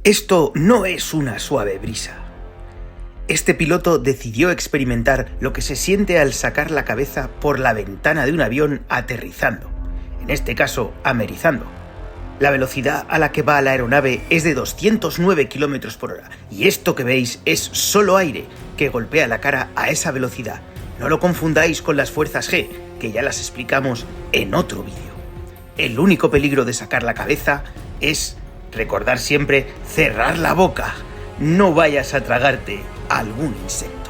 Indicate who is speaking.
Speaker 1: Esto no es una suave brisa. Este piloto decidió experimentar lo que se siente al sacar la cabeza por la ventana de un avión aterrizando, en este caso amerizando. La velocidad a la que va la aeronave es de 209 km por hora y esto que veis es solo aire que golpea la cara a esa velocidad. No lo confundáis con las fuerzas G, que ya las explicamos en otro vídeo. El único peligro de sacar la cabeza es recordar siempre cerrar la boca. No vayas a tragarte algún insecto.